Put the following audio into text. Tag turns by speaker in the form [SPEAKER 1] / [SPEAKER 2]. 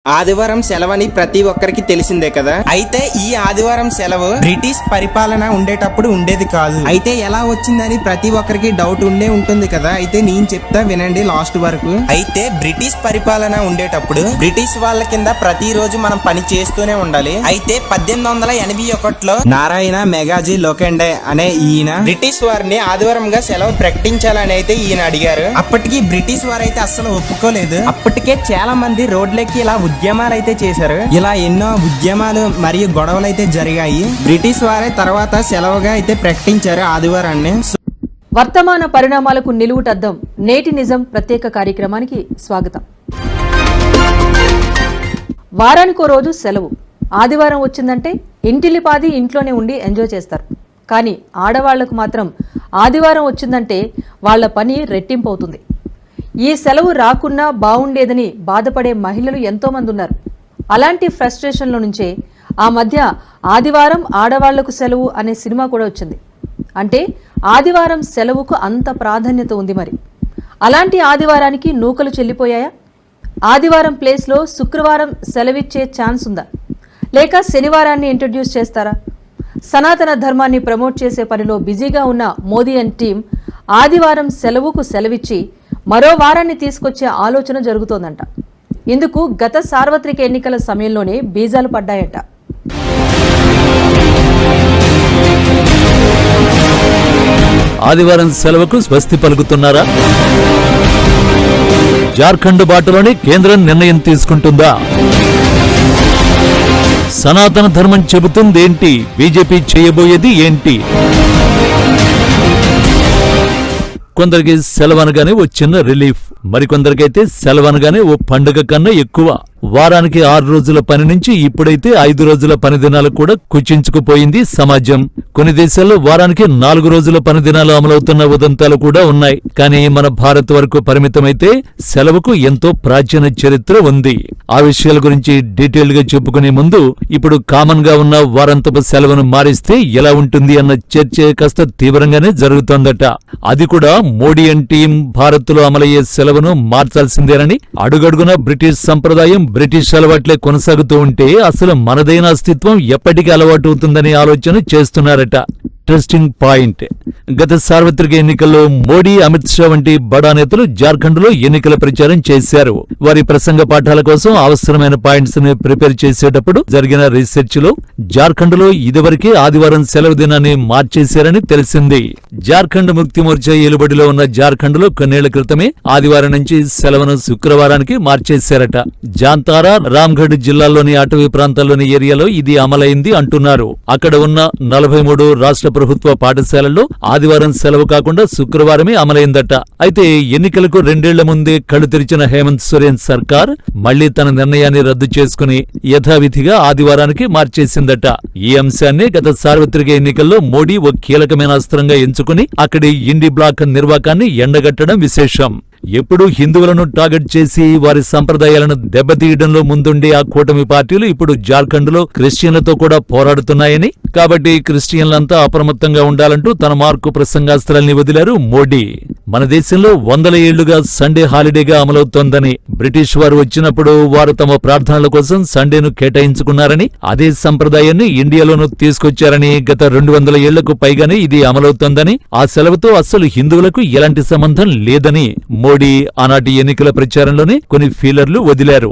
[SPEAKER 1] ఆదివారం సెలవని ప్రతి ఒక్కరికి తెలిసిందే కదా. అయితే ఈ ఆదివారం సెలవు బ్రిటిష్ పరిపాలన ఉండేటప్పుడు ఉండేది కాదు. అయితే ఎలా వచ్చిందని ప్రతి ఒక్కరికి డౌట్ ఉంటుంది కదా. అయితే నేను చెప్తా వినండి లాస్ట్ వరకు. అయితే బ్రిటిష్ పరిపాలన ఉండేటప్పుడు బ్రిటిష్ వాళ్ళ కింద ప్రతి రోజు మనం పని చేస్తూనే ఉండాలి. అయితే 1881లో నారాయణ మెగాజీ లోఖండే అనే ఈయన బ్రిటిష్ వారిని ఆదివారంగా సెలవు ప్రకటించాలని అయితే ఈయన అడిగారు. అప్పటికి బ్రిటిష్ వారైతే అస్సలు ఒప్పుకోలేదు. అప్పటికే చాలా మంది రోడ్లెక్కి ఇలా ఉద్యమాలు అయితే చేశారు. ఇలా ఎన్నో ఉద్యమాలు మరియు గొడవలు అయితే జరిగాయి. బ్రిటిష్ వారే తర్వాత సెలవుగా అయితే ప్రకటించారు ఆదివారాన్ని.
[SPEAKER 2] వర్తమాన పరిణామాలకు నిలువుటద్దం నేటి నిజం ప్రత్యేక కార్యక్రమానికి స్వాగతం. వారానికో రోజు సెలవు. ఆదివారం వచ్చిందంటే ఇంటిలిపాది ఇంట్లోనే ఉండి ఎంజాయ్ చేస్తారు. కానీ ఆడవాళ్లకు మాత్రం ఆదివారం వచ్చిందంటే వాళ్ల పని రెట్టింపు అవుతుంది. ఈ సెలవు రాకున్నా బాగుండేదని బాధపడే మహిళలు ఎంతోమంది ఉన్నారు. అలాంటి ఫ్రస్ట్రేషన్ల నుంచే ఆ మధ్య ఆదివారం ఆడవాళ్లకు సెలవు అనే సినిమా కూడా వచ్చింది. అంటే ఆదివారం సెలవుకు అంత ప్రాధాన్యత ఉంది. మరి అలాంటి ఆదివారానికి నూకలు చెల్లిపోయాయా? ఆదివారం ప్లేస్లో శుక్రవారం సెలవిచ్చే ఛాన్స్ ఉందా? లేక శనివారాన్ని ఇంట్రడ్యూస్ చేస్తారా? సనాతన ధర్మాన్ని ప్రమోట్ చేసే పనిలో బిజీగా ఉన్న మోదీ అండ్ టీం ఆదివారం సెలవుకు సెలవిచ్చి మరో వారాన్ని తీసుకొచ్చే ఆలోచన జరుగుతోందంట. ఇందుకు గత సార్వత్రిక ఎన్నికల సమయంలోనే బీజాలు పడ్డాయంట.
[SPEAKER 3] ఆదివారం సెలవుకు స్వస్తి పలుకుతున్నారా? జార్ఖండ్ బాటలోనే కేంద్రం నిర్ణయం తీసుకుంటుందా? సనాతన ధర్మం చెబుతుందేంటి? బీజేపీ చేయబోయేది ఏంటి? కొందరికి సెలవనగానే ఓ చిన్న రిలీఫ్, మరికొందరికైతే సెలవనగానే ఓ పండుగ కన్నా ఎక్కువ. వారానికి 6 రోజుల పని నుంచి ఇప్పుడైతే 5 రోజుల పని దినాలు కూడా కుచించుకుపోయింది సమాజం. కొన్ని దేశాల్లో వారానికి 4 రోజుల పని దినాలు అమలవుతున్న ఉదంతాలు కూడా ఉన్నాయి. కానీ మన భారత్ వరకు పరిమితమైతే సెలవుకు ఎంతో ప్రాచీన చరిత్ర ఉంది. ఆ విషయాల గురించి డీటెయిల్ గా చెప్పుకునే ముందు ఇప్పుడు కామన్ గా ఉన్న వారాంతపు సెలవును మారిస్తే ఎలా ఉంటుంది అన్న చర్చ కాస్త తీవ్రంగానే జరుగుతోందట. అది కూడా మోడీ అండ్ టీం భారత్ లో అమలయ్యే సెలవును మార్చాల్సిందేనని అడుగడుగున బ్రిటిష్ సంప్రదాయం బ్రిటిష్ అలవాట్లే కొనసాగుతూ ఉంటే అసలు మనదైన అస్తిత్వం ఎప్పటికీ అలవాటు ఆలోచన చేస్తున్నారట. Interesting point. గత సార్వత్రిక ఎన్నికల్లో మోడీ, అమిత్ షా వంటి బడా నేతలు జార్ఖండ్ లో ఎన్నికల ప్రచారం చేశారు. వారి ప్రసంగ పాఠాల కోసం అవసరమైన పాయింట్స్ ని ప్రిపేర్ చేసేటప్పుడు జరిగిన రీసెర్చ్ లో జార్ఖండ్ లో ఇదివరకే ఆదివారం సెలవు దినాన్ని మార్చేశారని తెలిసింది. జార్ఖండ్ ముక్తి మోర్చా ఏలుబడిలో ఉన్న జార్ఖండ్ లో కొన్నేళ్ల క్రితమే ఆదివారం నుంచి సెలవును శుక్రవారానికి మార్చేశారట. జాంతారా, రామ్గఢ్ జిల్లాల్లోని అటవీ ప్రాంతాల్లోని ఏరియాలో ఇది అమలైంది అంటున్నారు. అక్కడ ఉన్న 43 రాష్ట్ర ప్రభుత్వ పాఠశాలల్లో ఆదివారం సెలవు కాకుండా శుక్రవారమే అమలైందట. అయితే ఎన్నికలకు 2 ఏళ్ల ముందే కళ్ళు తెరిచిన హేమంత్ సోరెన్ సర్కార్ మళ్లీ తన నిర్ణయాన్ని రద్దు చేసుకుని యథావిధిగా ఆదివారానికి మార్చేసిందట. ఈ అంశాన్ని గత సార్వత్రిక ఎన్నికల్లో మోడీ ఓ కీలకమైన అస్త్రంగా ఎంచుకుని అక్కడి ఇండి బ్లాక్ నిర్వాకాన్ని ఎండగట్టడం విశేషం. ఎప్పుడూ హిందువులను టార్గెట్ చేసి వారి సంప్రదాయాలను దెబ్బతీయడంలో ముందుండే ఆ కూటమి పార్టీలు ఇప్పుడు జార్ఖండ్ లో క్రిస్టియన్లతో కూడా పోరాడుతున్నాయని, కాబట్టి క్రిస్టియన్లంతా అప్రమత్తంగా ఉండాలంటూ తన మార్కు ప్రసంగాస్త్రాల్ని వదిలారు మోడీ. మన దేశంలో 100 ఏళ్లుగా సండే హాలిడేగా అమలవుతోందని, బ్రిటిష్ వారు వచ్చినప్పుడు వారు తమ ప్రార్థనల కోసం సండేను కేటాయించుకున్నారని, అదే సంప్రదాయాన్ని ఇండియాలోనూ తీసుకొచ్చారని, గత 200 ఏళ్లకు పైగానే ఇది అమలవుతోందని, ఆ సెలవుతో అస్సలు హిందువులకు ఎలాంటి సంబంధం లేదని మోడీ ఆనాటి ఎన్నికల ప్రచారంలోనే కొన్ని ఫీలర్లు వదిలారు.